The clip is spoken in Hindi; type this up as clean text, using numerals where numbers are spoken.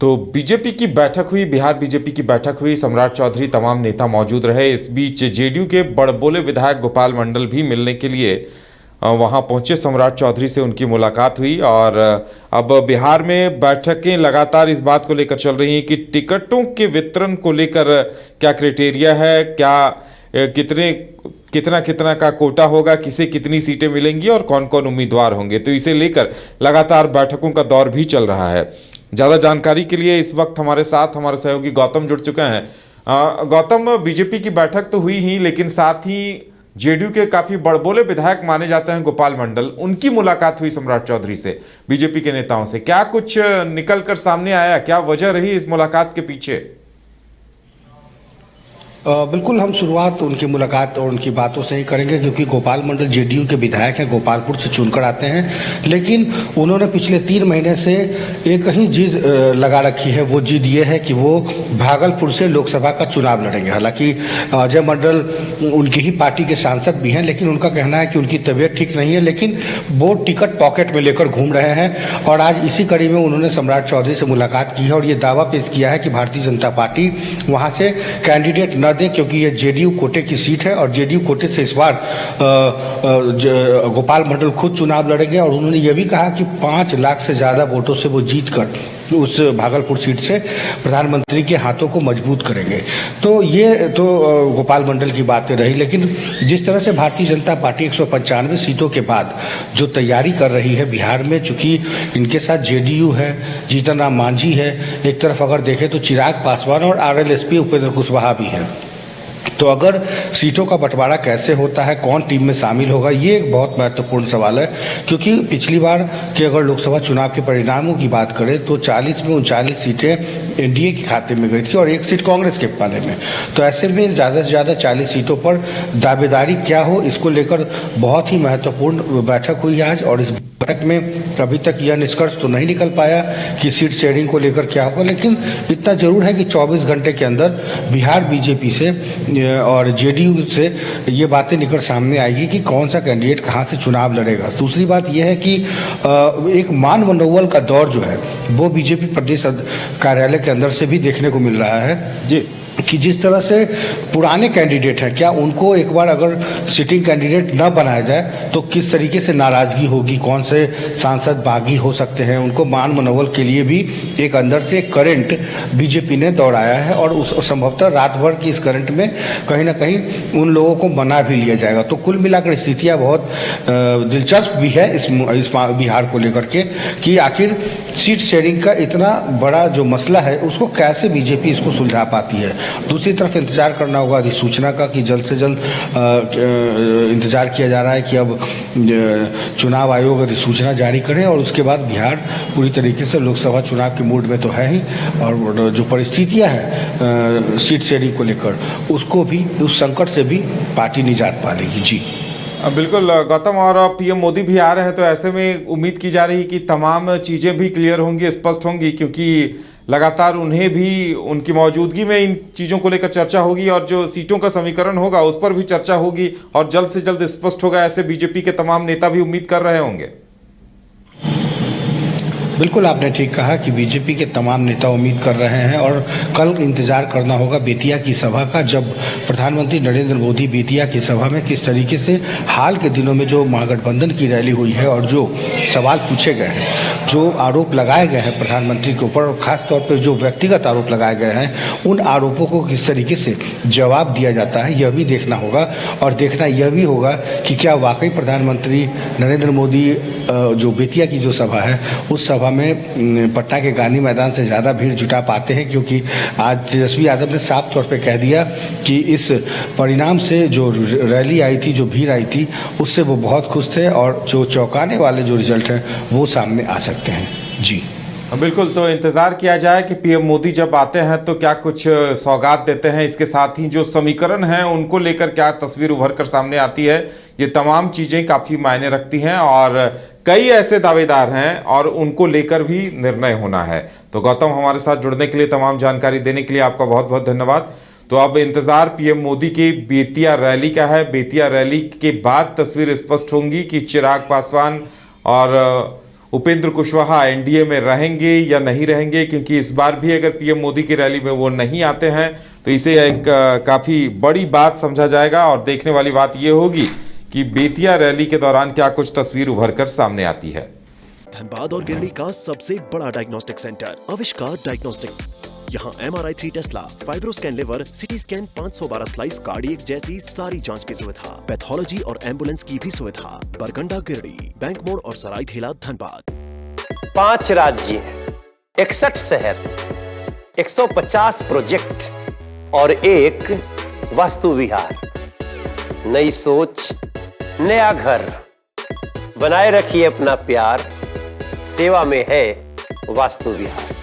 तो बीजेपी की बैठक हुई, बिहार बीजेपी की बैठक हुई, सम्राट चौधरी तमाम नेता मौजूद रहे। इस बीच जेडीयू के बड़बोले विधायक गोपाल मंडल भी मिलने के लिए वहां पहुंचे। सम्राट चौधरी से उनकी मुलाकात हुई और अब बिहार में बैठकें लगातार इस बात को लेकर चल रही हैं कि टिकटों के वितरण को लेकर क्या क्राइटेरिया है, क्या कितना कितना का कोटा होगा, किसे कितनी सीटें मिलेंगी और कौन कौन उम्मीदवार होंगे। तो इसे लेकर लगातार बैठकों का दौर भी चल रहा है। ज़्यादा जानकारी के लिए इस वक्त हमारे साथ हमारे सहयोगी गौतम जुड़ चुके हैं। गौतम, बीजेपी की बैठक तो हुई ही, लेकिन साथ ही जेडीयू के काफी बड़बोले विधायक माने जाते हैं गोपाल मंडल, उनकी मुलाकात हुई सम्राट चौधरी से, बीजेपी के नेताओं से। क्या कुछ निकल कर सामने आया, क्या वजह रही इस मुलाकात के पीछे? बिल्कुल, हम शुरुआत उनकी मुलाकात और उनकी बातों से ही करेंगे, क्योंकि गोपाल मंडल जेडीयू के विधायक हैं, गोपालपुर से चुनकर आते हैं। लेकिन उन्होंने पिछले 3 महीने से एक ही जिद लगा रखी है। वो जिद ये है कि वो भागलपुर से लोकसभा का चुनाव लड़ेंगे। हालांकि अजय मंडल उनकी ही पार्टी के सांसद भी हैं, लेकिन उनका कहना है कि उनकी तबीयत ठीक नहीं है, लेकिन वो टिकट पॉकेट में लेकर घूम रहे हैं। और आज इसी कड़ी में उन्होंने सम्राट चौधरी से मुलाकात की है और ये दावा पेश किया है कि भारतीय जनता पार्टी वहाँ से कैंडिडेट न दे, क्योंकि ये जेडीयू कोटे की सीट है और जेडीयू कोटे से इस बार गोपाल मंडल खुद चुनाव लड़ेंगे। और उन्होंने ये भी कहा कि 5 लाख से ज़्यादा वोटों से वो जीतकर उस भागलपुर सीट से प्रधानमंत्री के हाथों को मजबूत करेंगे। तो ये तो गोपाल मंडल की बातें रही, लेकिन जिस तरह से भारतीय जनता पार्टी 195 सीटों के बाद जो तैयारी कर रही है बिहार में, चूंकि इनके साथ जेडीयू है, जीतन राम मांझी है, एक तरफ अगर देखें तो चिराग पासवान और आरएलएसपी उपेंद्र कुशवाहा भी है। तो अगर सीटों का बंटवारा कैसे होता है, कौन टीम में शामिल होगा, ये एक बहुत महत्वपूर्ण सवाल है। क्योंकि पिछली बार के अगर लोकसभा चुनाव के परिणामों की बात करें तो 40 में 39 सीटें एनडीए के खाते में गई थी और 1 सीट कांग्रेस के पाले में। तो ऐसे में ज़्यादा से ज़्यादा 40 सीटों पर दावेदारी क्या हो, इसको लेकर बहुत ही महत्वपूर्ण बैठक हुई आज। और इस बैठक में अभी तक यह निष्कर्ष तो नहीं निकल पाया कि सीट शेयरिंग को लेकर क्या होगा, लेकिन इतना जरूर है कि 24 घंटे के अंदर बिहार बीजेपी से और जेडीयू से ये बातें निकल सामने आएगी कि कौन सा कैंडिडेट कहाँ से चुनाव लड़ेगा। दूसरी बात यह है कि एक मान मनोबल का दौर जो है वो बीजेपी प्रदेश कार्यालय के अंदर से भी देखने को मिल रहा है जी, कि जिस तरह से पुराने कैंडिडेट हैं, क्या उनको एक बार अगर सिटिंग कैंडिडेट न बनाया जाए तो किस तरीके से नाराजगी होगी, कौन से सांसद बागी हो सकते हैं। उनको मान मनोबल के लिए भी एक अंदर से करंट बीजेपी ने दौड़ाया है और उस संभवतः रात भर की इस करंट में कहीं ना कहीं उन लोगों को मना भी लिया जाएगा। तो कुल मिलाकर स्थितियाँ बहुत दिलचस्प भी है इस बिहार को लेकर के, कि आखिर सीट शेयरिंग का इतना बड़ा जो मसला है उसको कैसे बीजेपी इसको सुलझा पाती है। दूसरी तरफ इंतजार करना होगा अधिसूचना का, कि जल्द से जल्द इंतजार किया जा रहा है कि अब चुनाव आयोग अधिसूचना जारी करे और उसके बाद बिहार पूरी तरीके से लोकसभा चुनाव के मूड में तो है ही, और जो परिस्थितियां हैं सीट शेयरिंग को लेकर उसको भी, उस संकट से भी पार्टी निजात पा लेगी। जी बिल्कुल गौतम, और पीएम मोदी भी आ रहे हैं, तो ऐसे में उम्मीद की जा रही है कि तमाम चीज़ें भी क्लियर होंगी, स्पष्ट होंगी, क्योंकि लगातार उन्हें भी उनकी मौजूदगी में इन चीज़ों को लेकर चर्चा होगी और जो सीटों का समीकरण होगा उस पर भी चर्चा होगी और जल्द से जल्द स्पष्ट होगा। ऐसे बीजेपी के तमाम नेता भी उम्मीद कर रहे होंगे। बिल्कुल, आपने ठीक कहा कि बीजेपी के तमाम नेता उम्मीद कर रहे हैं और कल इंतजार करना होगा बेतिया की सभा का, जब प्रधानमंत्री नरेंद्र मोदी बेतिया की सभा में किस तरीके से हाल के दिनों में जो महागठबंधन की रैली हुई है और जो सवाल पूछे गए हैं, जो आरोप लगाए गए हैं प्रधानमंत्री के ऊपर और ख़ास तौर पर जो व्यक्तिगत आरोप लगाए गए हैं, उन आरोपों को किस तरीके से जवाब दिया जाता है यह भी देखना होगा। और देखना यह भी होगा कि क्या वाकई प्रधानमंत्री नरेंद्र मोदी जो बेतिया की जो सभा है उस सभा में पटना के गांधी मैदान से ज़्यादा भीड़ जुटा पाते हैं, क्योंकि आज तेजस्वी यादव ने साफ तौर पे कह दिया कि इस परिणाम से जो रैली आई थी, जो भीड़ आई थी, उससे वो बहुत खुश थे और जो चौंकाने वाले जो रिजल्ट हैं वो सामने आ सकते हैं। जी बिल्कुल, तो इंतजार किया जाए कि पीएम मोदी जब आते हैं तो क्या कुछ सौगात देते हैं, इसके साथ ही जो समीकरण हैं उनको लेकर क्या तस्वीर उभर कर सामने आती है। ये तमाम चीज़ें काफ़ी मायने रखती हैं और कई ऐसे दावेदार हैं और उनको लेकर भी निर्णय होना है। तो गौतम, हमारे साथ जुड़ने के लिए, तमाम जानकारी देने के लिए आपका बहुत बहुत धन्यवाद। तो अब इंतजार पीएम मोदी की बेतिया रैली का है। बेतिया रैली के बाद तस्वीर स्पष्ट होंगी कि चिराग पासवान और उपेंद्र कुशवाहा एनडीए में रहेंगे या नहीं रहेंगे, क्योंकि इस बार भी अगर पीएम मोदी की रैली में वो नहीं आते हैं तो इसे एक काफी बड़ी बात समझा जाएगा। और देखने वाली बात ये होगी कि बेतिया रैली के दौरान क्या कुछ तस्वीर उभर कर सामने आती है। धनबाद और गिरडी का सबसे बड़ा डायग्नोस्टिक सेंटर आविष्कार डायग्नोस्टिक। यहाँ MRI 3 Tesla, fibroscan liver, CT scan 512 slice cardiac जैसी सारी जांच की सुविधा, पैथोलॉजी और एम्बुलेंस की भी सुविधा। बरगंडा गिरडी, बैंक मोड़ और सराय ठेला धनबाद। 5 राज्य, 61 शहर, 150 प्रोजेक्ट और एक वास्तु विहार। नई सोच, नया घर। बनाए रखिए अपना प्यार, सेवा में है वास्तु विहार।